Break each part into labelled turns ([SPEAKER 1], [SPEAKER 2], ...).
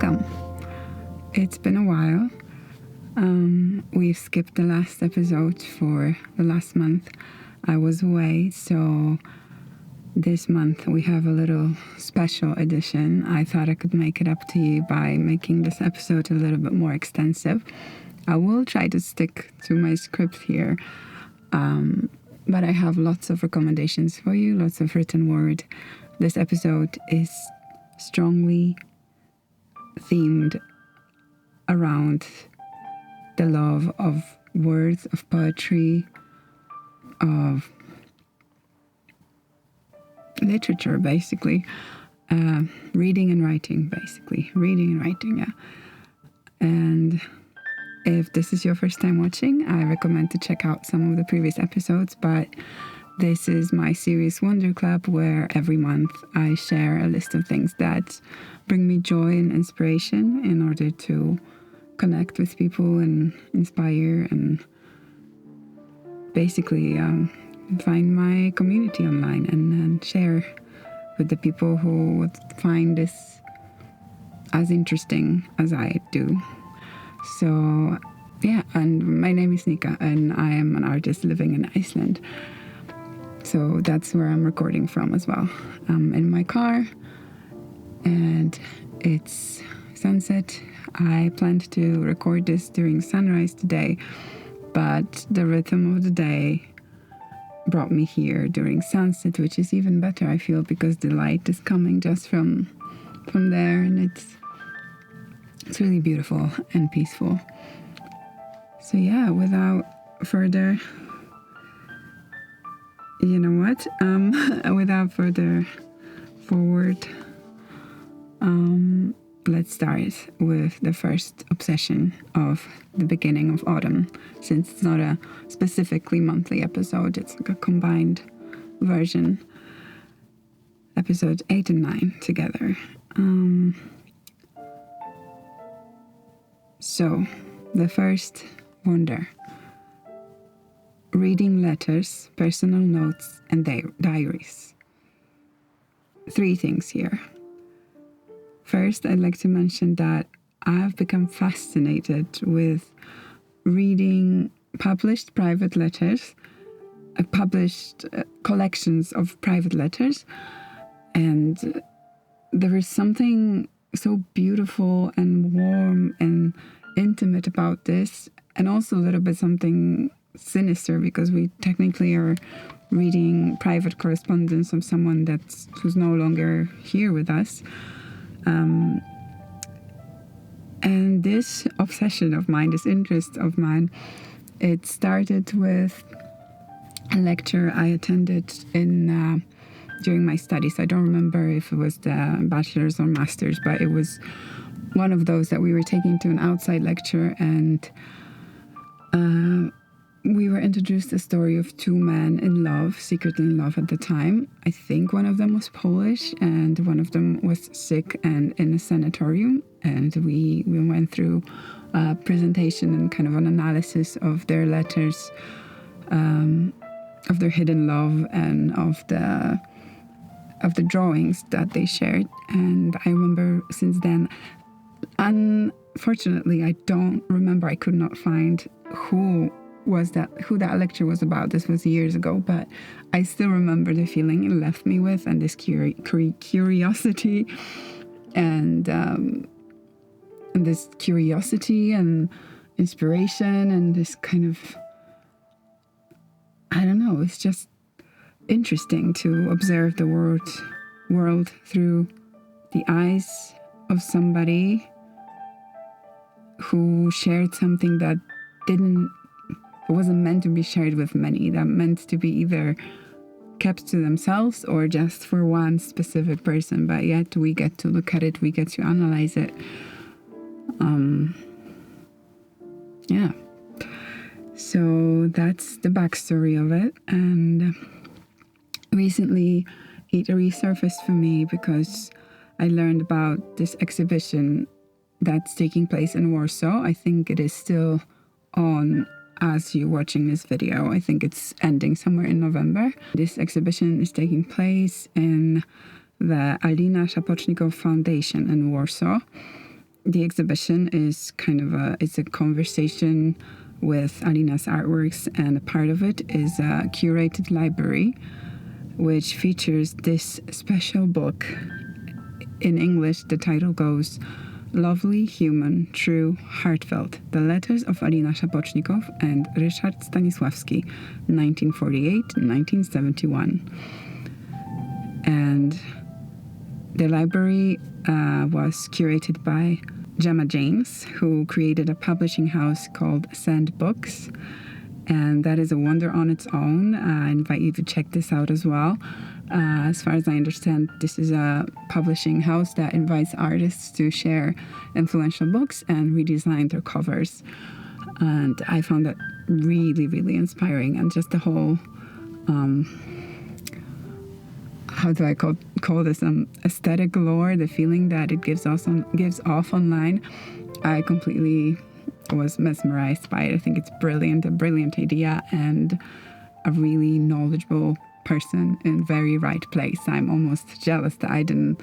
[SPEAKER 1] Welcome. It's been a while. We've skipped the last episode for the last month. I was away, so this month we have a little special edition. I thought I could make it up to you by making this episode a little bit more extensive. I will try to stick to my script here, but I have lots of recommendations for you, lots of written word. This episode is strongly themed around the love of words, of poetry, of literature, basically. Reading and writing, yeah. And if this is your first time watching, I recommend to check out some of the previous episodes, but this is my Serious Wonder Club, where every month I share a list of things that bring me joy and inspiration in order to connect with people and inspire and basically find my community online and share with the people who would find this as interesting as I do. So yeah, and my name is Nika and I am an artist living in Iceland. So that's where I'm recording from as well. I'm in my car and it's sunset. I planned to record this during sunrise today, but the rhythm of the day brought me here during sunset, which is even better, I feel, because the light is coming just from there, and it's really beautiful and peaceful. So yeah, without further forward, let's start with the first obsession of the beginning of autumn. Since it's not a specifically monthly episode, it's like a combined version. Episode 8 and 9 together. So, the first wonder. Reading letters, personal notes, and diaries. 3 things here. First, I'd like to mention that I've become fascinated with reading published private letters, published collections of private letters, and there is something so beautiful and warm and intimate about this, and also a little bit something sinister, because we technically are reading private correspondence of someone who's no longer here with us. And this obsession of mine, this interest of mine, it started with a lecture I attended during my studies. I don't remember if it was the bachelor's or master's, but it was one of those that we were taking to an outside lecture, and we were introduced to the story of 2 men in love, secretly in love at the time. I think one of them was Polish and one of them was sick and in a sanatorium. And we went through a presentation and kind of an analysis of their letters, of their hidden love, and of the drawings that they shared. And I remember since then, unfortunately, I don't remember. I could not find who that lecture was about. This was years ago, but I still remember the feeling it left me with, and this curiosity and this curiosity and inspiration, and this kind of, I don't know, it's just interesting to observe the world through the eyes of somebody who shared something that wasn't meant to be shared with many, that meant to be either kept to themselves or just for one specific person, but yet we get to look at it, we get to analyze it. Yeah. So that's the backstory of it. And recently it resurfaced for me because I learned about this exhibition that's taking place in Warsaw. I think it is still on as you're watching this video. I think it's ending somewhere in November. This exhibition is taking place in the ALINA SZAPOCZNIKOW Foundation in Warsaw. the exhibition is it's a conversation with ALINA's artworks, and a part of it is a curated library, which features this special book. In English, the title goes, Lovely, Human, True, Heartfelt, The Letters of ALINA SZAPOCZNIKOW and Ryszard Stanisławski, 1948-1971. And the library was curated by Gemma James, who created a publishing house called Sand Books. And that is a wonder on its own. I invite you to check this out as well. As far as I understand, this is a publishing house that invites artists to share influential books and redesign their covers. And I found that really, really inspiring. And just the whole, how do I call this, aesthetic lore, the feeling that it gives off online, I completely was mesmerized by it. I think it's a brilliant idea, and a really knowledgeable person in very right place. I'm almost jealous that I didn't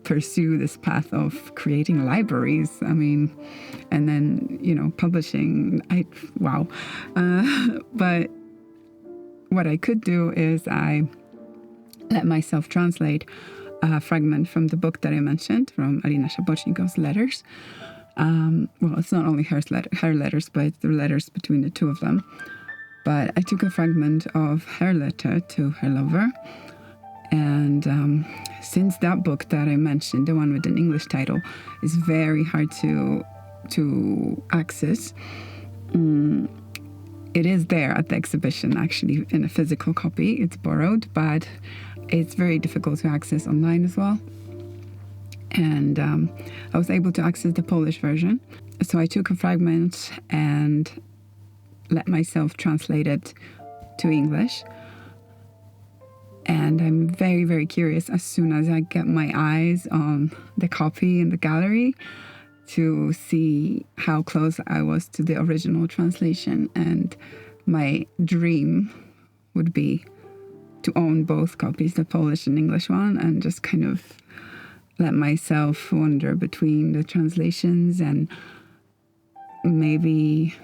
[SPEAKER 1] pursue this path of creating libraries. I mean, and then, publishing. Wow. But what I could do is I let myself translate a fragment from the book that I mentioned, from ALINA SZAPOCZNIKOW's letters. Well, it's not only her letters, but it's the letters between the two of them. But I took a fragment of her letter to her lover. And since that book that I mentioned, the one with an English title, is very hard to access, it is there at the exhibition, actually, in a physical copy. It's borrowed, but it's very difficult to access online as well. And I was able to access the Polish version. So I took a fragment and let myself translate it to English. And I'm very, very curious, as soon as I get my eyes on the copy in the gallery, to see how close I was to the original translation. And my dream would be to own both copies, the Polish and English one, and just kind of let myself wander between the translations and maybe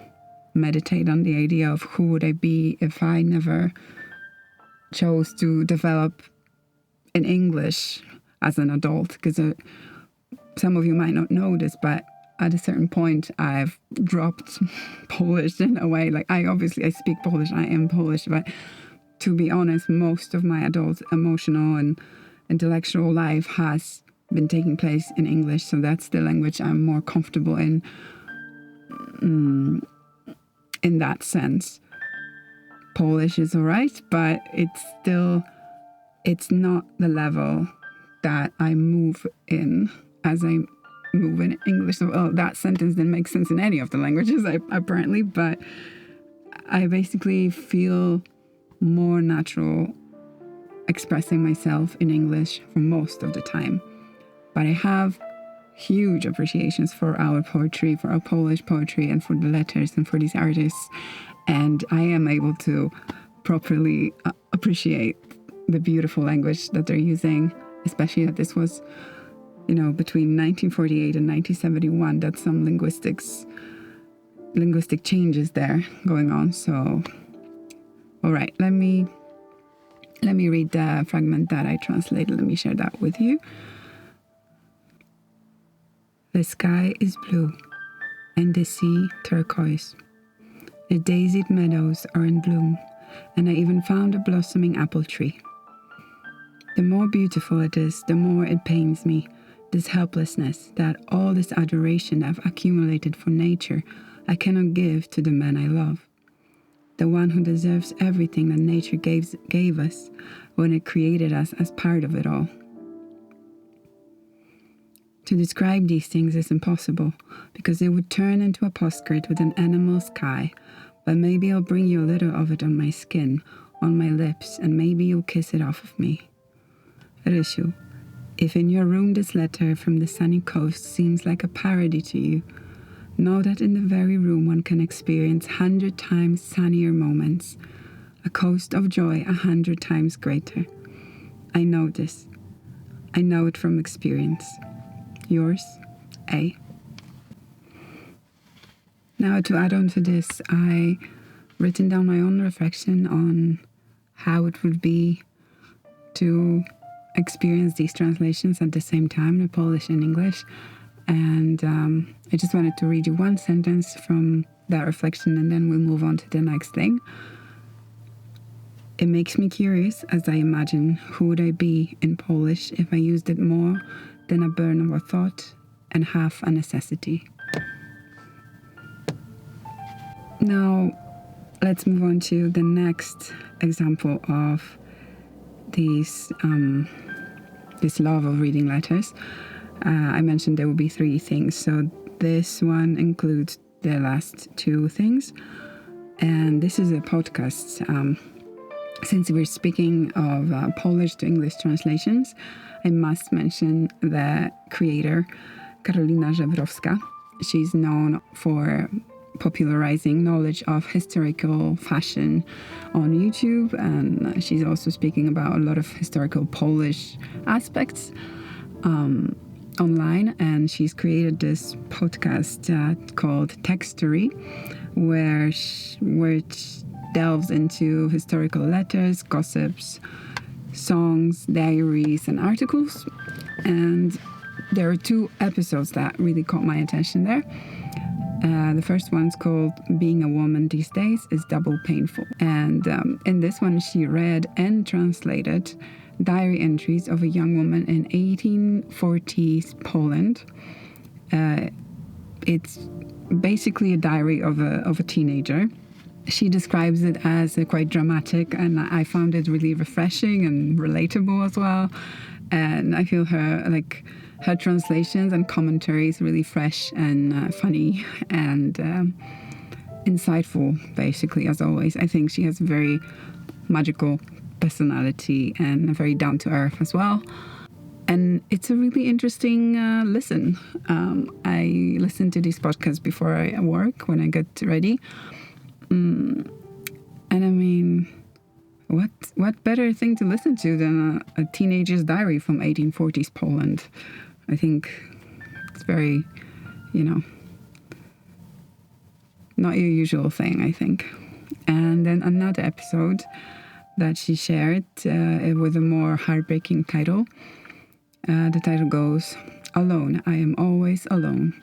[SPEAKER 1] meditate on the idea of who would I be if I never chose to develop in English as an adult. Because some of you might not know this, but at a certain point I've dropped Polish in a way. Like, I speak Polish, I am Polish, but to be honest, most of my adult emotional and intellectual life has been taking place in English, so that's the language I'm more comfortable in that sense. Polish is alright, but it's not the level that I move in as I move in English. So that sentence didn't make sense in any of the languages, apparently, but I basically feel more natural expressing myself in English for most of the time. But I have huge appreciations for our poetry, for our Polish poetry, and for the letters, and for these artists. And I am able to properly appreciate the beautiful language that they're using, especially that this was, between 1948 and 1971. That's some linguistic changes there going on. So, all right, let me read the fragment that I translated. Let me share that with you. The sky is blue, and the sea turquoise. The daisied meadows are in bloom, and I even found a blossoming apple tree. The more beautiful it is, the more it pains me, this helplessness, that all this adoration I've accumulated for nature I cannot give to the man I love, the one who deserves everything that nature gave us when it created us as part of it all. To describe these things is impossible, because it would turn into a postscript with an animal sky, but maybe I'll bring you a little of it on my skin, on my lips, and maybe you'll kiss it off of me. Rysiu, if in your room this letter from the sunny coast seems like a parody to you, know that in the very room one can experience 100 times sunnier moments, a coast of joy 100 times greater. I know this. I know it from experience. Yours, A. Now, to add on to this, I written down my own reflection on how it would be to experience these translations at the same time, the Polish and English. And I just wanted to read you one sentence from that reflection, and then we'll move on to the next thing. It makes me curious as I imagine who would I be in Polish if I used it more than a burn of a thought and half a necessity. Now, let's move on to the next example of this love of reading letters. I mentioned there will be 3 things, so this one includes the last 2 things. And this is a podcast. Since we're speaking of Polish to English translations, I must mention the creator, Karolina Żebrowska. She's known for popularizing knowledge of historical fashion on YouTube, and she's also speaking about a lot of historical Polish aspects online. And she's created this podcast called TEXTORY, which delves into historical letters, gossips, songs, diaries, and articles. And there are 2 episodes that really caught my attention there. The first one's called Being a Woman These Days is Double Painful. And in this one, she read and translated diary entries of a young woman in 1840s Poland. It's basically a diary of a teenager. She describes it as quite dramatic, and I found it really refreshing and relatable as well. And I feel her translations and commentaries really fresh and funny and insightful, basically, as always. I think she has a very magical personality and very down-to-earth as well. And it's a really interesting listen. I listen to these podcasts before I work, when I get ready. And I mean, what better thing to listen to than a teenager's diary from 1840s Poland? I think it's very, not your usual thing, I think. And then another episode that she shared with a more heartbreaking title. The title goes, Alone, I Am Always Alone.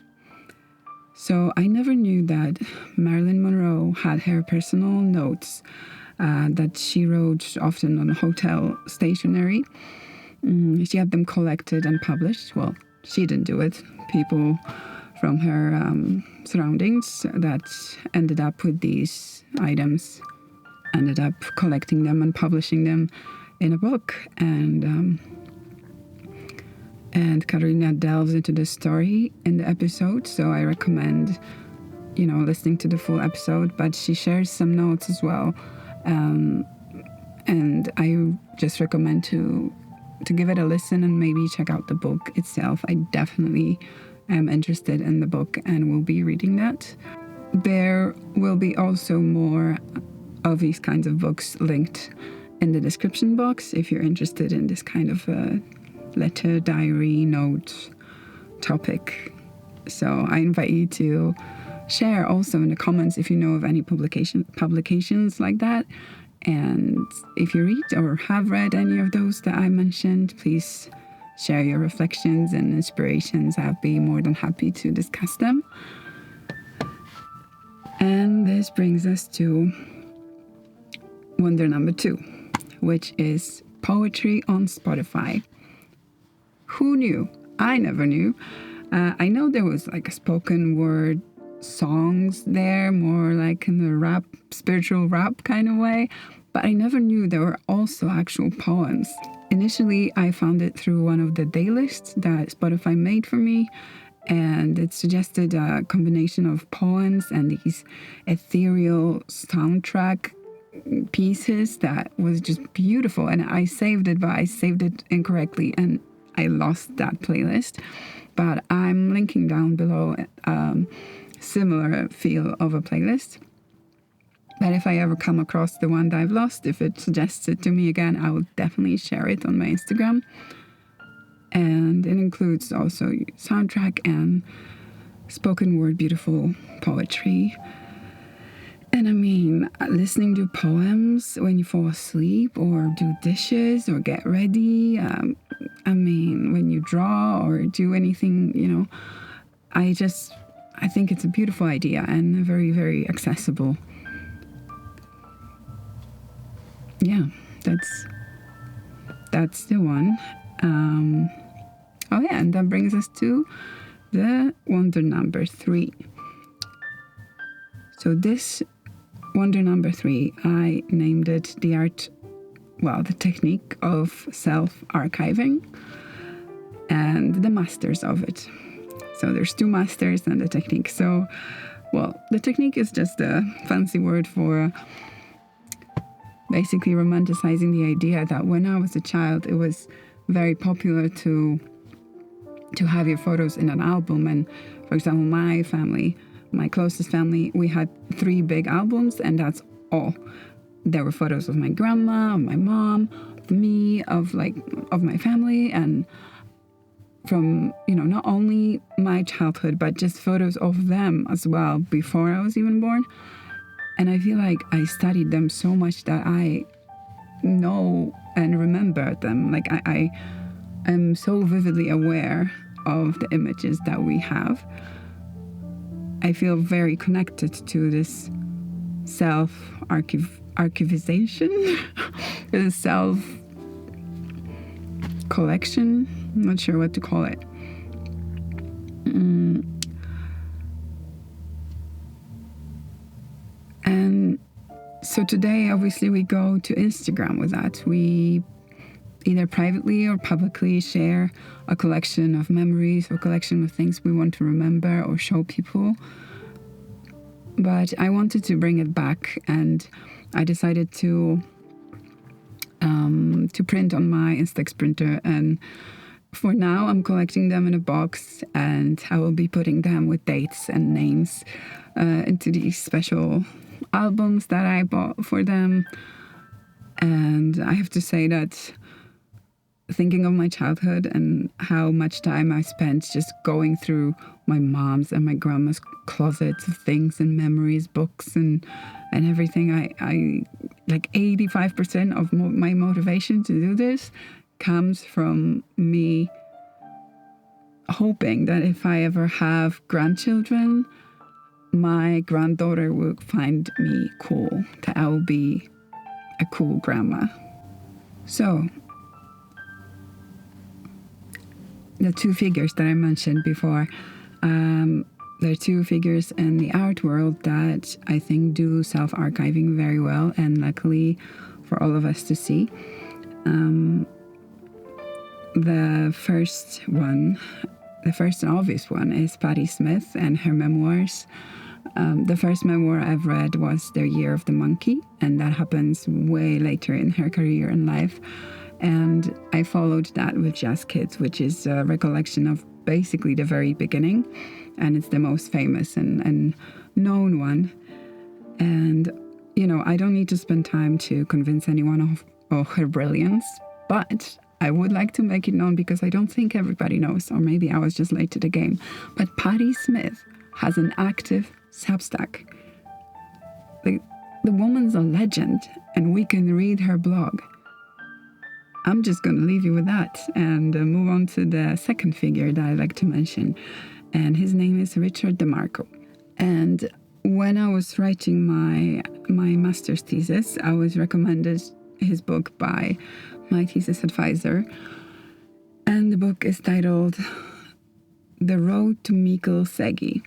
[SPEAKER 1] So I never knew that Marilyn Monroe had her personal notes that she wrote often on hotel stationery. She had them collected and published. Well, she didn't do it. People from her surroundings that ended up with these items ended up collecting them and publishing them in a book. And Karolina delves into the story in the episode, so I recommend, listening to the full episode. But she shares some notes as well, and I just recommend to give it a listen and maybe check out the book itself. I definitely am interested in the book and will be reading that. There will be also more of these kinds of books linked in the description box if you're interested in this kind of letter, diary, note topic. So I invite you to share also in the comments if you know of any publications like that. And if you read or have read any of those that I mentioned, please share your reflections and inspirations. I'll be more than happy to discuss them. And this brings us to wonder number 2, which is poetry on Spotify. Who knew? I never knew. I know there was a spoken word songs there, more like in the rap, spiritual rap kind of way, but I never knew there were also actual poems. Initially, I found it through one of the playlists that Spotify made for me, and it suggested a combination of poems and these ethereal soundtrack pieces that was just beautiful. And I saved it, but I saved it incorrectly and I lost that playlist. But I'm linking down below similar feel of a playlist. But if I ever come across the one that I've lost, if it suggests it to me again, I will definitely share it on my Instagram. And it includes also soundtrack and spoken word beautiful poetry. And I mean, listening to poems when you fall asleep or do dishes or get ready. I mean, when you draw or do anything, you know, I think it's a beautiful idea and very, very accessible. Yeah, that's the one. Oh yeah, and that brings us to the wonder number 3. So this wonder number 3, I named it the technique of self-archiving and the masters of it. So there's 2 masters and the technique. So, well, the technique is just a fancy word for basically romanticizing the idea that when I was a child, it was very popular to have your photos in an album. And for example, my closest family, we had 3 big albums, and that's all. There were photos of my grandma, of my mom, of me, of my family, and from, you know, not only my childhood, but just photos of them as well before I was even born. And I feel like I studied them so much that I know and remember them. Like I am so vividly aware of the images that we have. I feel very connected to this self-archivization, this self-collection. I'm not sure what to call it. And so today, obviously, we go to Instagram with that. We either privately or publicly share a collection of memories or a collection of things we want to remember or show people. But I wanted to bring it back, and I decided to print on my Instax printer. And for now, I'm collecting them in a box, and I will be putting them with dates and names into these special albums that I bought for them. And I have to say that thinking of my childhood and how much time I spent just going through my mom's and my grandma's closets of things and memories, books and everything, I like 85% of my motivation to do this comes from me hoping that if I ever have grandchildren, my granddaughter will find me cool, that I will be a cool grandma. So, the 2 figures that I mentioned before, there are 2 figures in the art world that I think do self-archiving very well, and luckily for all of us to see. The first and obvious one is Patti Smith and her memoirs. The first memoir I've read was The Year of the Monkey, and that happens way later in her career and life. And I followed that with Jazz Kids, which is a recollection of basically the very beginning. And it's the most famous and known one. And, you know, I don't need to spend time to convince anyone of her brilliance, but I would like to make it known because I don't think everybody knows, or maybe I was just late to the game. But Patti Smith has an active Substack. The woman's a legend, and we can read her blog. I'm just going to leave you with that and move on to the second figure that I like to mention. And his name is Richard Demarco. And when I was writing my master's thesis, I was recommended his book by my thesis advisor. And the book is titled The Road to Mikkel Segi.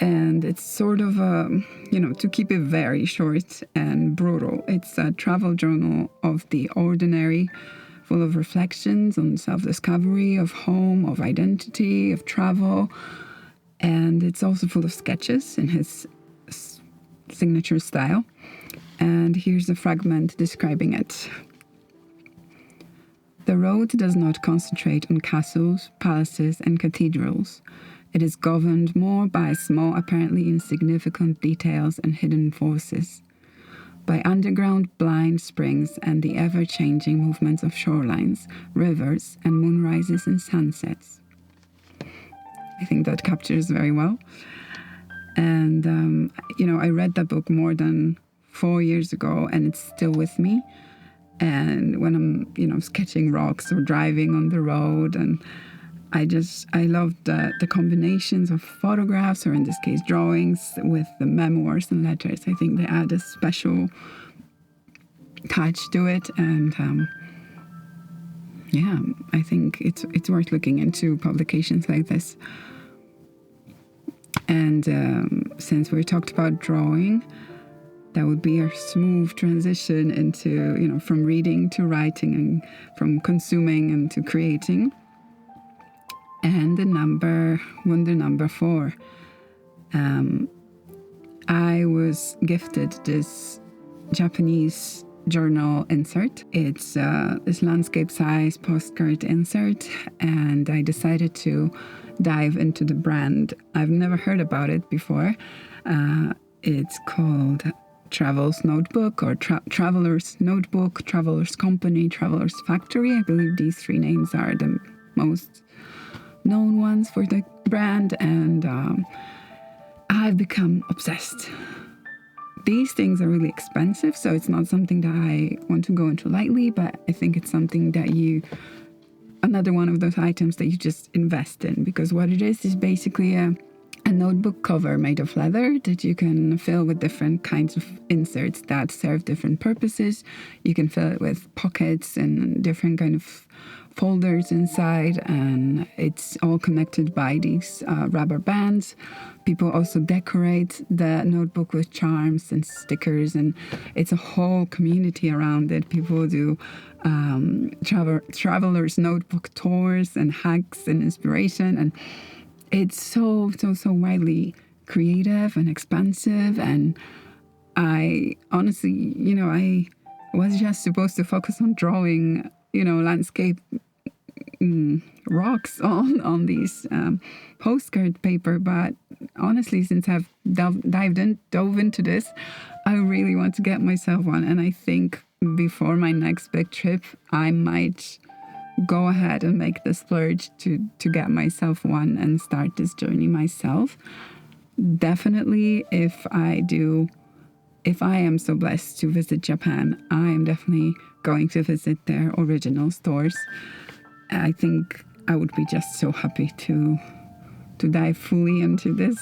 [SPEAKER 1] And it's sort of to keep it very short and brutal, it's a travel journal of the ordinary, full of reflections on self-discovery, of home, of identity, of travel. And it's also full of sketches in his signature style. And here's a fragment describing it. The road does not concentrate on castles, palaces, and cathedrals. It is governed more by small, apparently insignificant details and hidden forces. by underground blind springs and the ever-changing movements of shorelines, rivers, and moonrises and sunsets. I think that captures very well. And, I read that book more than 4 years ago, and it's still with me. And when I'm, sketching rocks or driving on the road, and I love the combinations of photographs, or in this case, drawings, with the memoirs and letters. I think they add a special touch to it. And, I think it's worth looking into publications like this. And since we talked about drawing, that would be a smooth transition into, from reading to writing, and from consuming and to creating. And wonder number 4. I was gifted this Japanese journal insert. It's this landscape-size postcard insert, and I decided to dive into the brand. I've never heard about it before. It's called Travel's Notebook, or Traveler's Notebook, Traveler's Company, Traveler's Factory. I believe these 3 names are the most known ones for the brand, and I've become obsessed. These things are really expensive, so it's not something that I want to go into lightly, but I think it's something that another one of those items that you just invest in, because what it is basically a notebook cover made of leather that you can fill with different kinds of inserts that serve different purposes. You can fill it with pockets and different kind of folders inside, and it's all connected by these rubber bands. People also decorate the notebook with charms and stickers, and it's a whole community around it. People do travelers notebook tours and hacks and inspiration, and it's so widely creative and expansive. And I honestly, I was just supposed to focus on drawing, landscape rocks on these postcard paper, but honestly, since I've dove into this, I really want to get myself one. And I think before my next big trip, I might go ahead and make the splurge to get myself one and start this journey myself. Definitely, if I am so blessed to visit Japan, I am definitely going to visit their original stores. I think I would be just so happy to dive fully into this.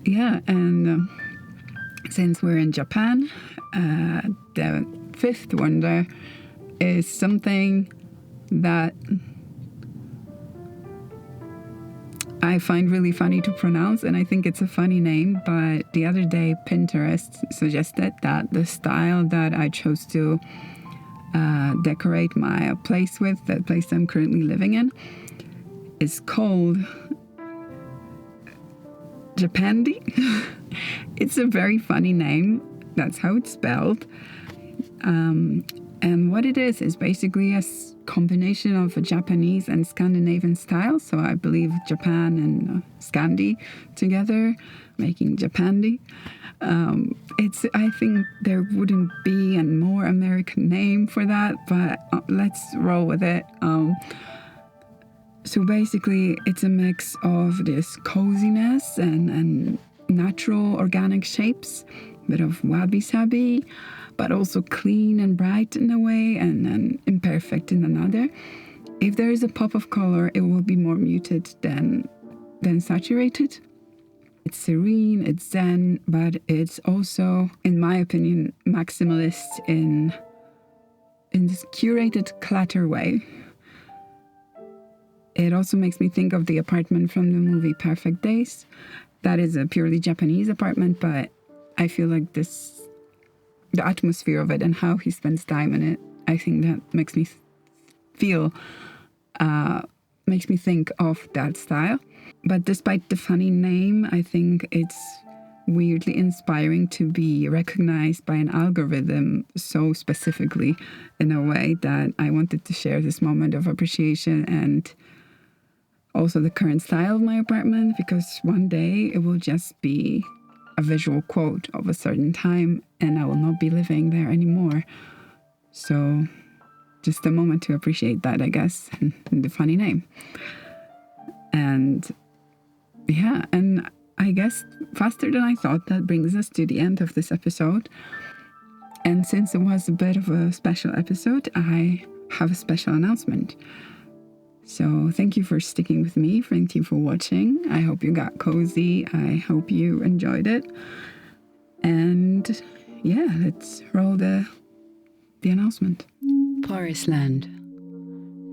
[SPEAKER 1] Yeah, and since we're in Japan, the 5th wonder is something that I find really funny to pronounce, and I think it's a funny name, but the other day Pinterest suggested that the style that I chose to decorate my place with, the place I'm currently living in, is called Japandi. It's a very funny name. That's how it's spelled. And what it is basically a combination of a Japanese and Scandinavian style. So I believe Japan and Scandi together, making Japandi. I think there wouldn't be a more American name for that, but let's roll with it. So basically, it's a mix of this coziness and natural organic shapes, a bit of wabi-sabi, but also clean and bright in a way, and imperfect in another. If there is a pop of color, it will be more muted than saturated. It's serene, it's zen, but it's also, in my opinion, maximalist in this curated clutter way. It also makes me think of the apartment from the movie Perfect Days. That is a purely Japanese apartment, but I feel like the atmosphere of it and how he spends time in it, I think that makes me think of that style. But despite the funny name, I think it's weirdly inspiring to be recognized by an algorithm so specifically, in a way that I wanted to share this moment of appreciation and also the current style of my apartment, because one day it will just be a visual quote of a certain time, and I will not be living there anymore. So just a moment to appreciate that, I guess, and the funny name. And yeah, and I guess faster than I thought, that brings us to the end of this episode. And since it was a bit of a special episode, I have a special announcement. So thank you for sticking with me. Thank you for watching. I hope you got cozy. I hope you enjoyed it. And yeah, let's roll the announcement. Forest land,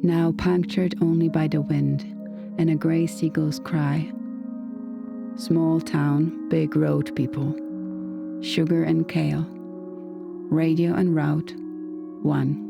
[SPEAKER 1] now punctured only by the wind and a grey seagull's cry. Small town, big road people. Sugar and kale. Radio and route, 1.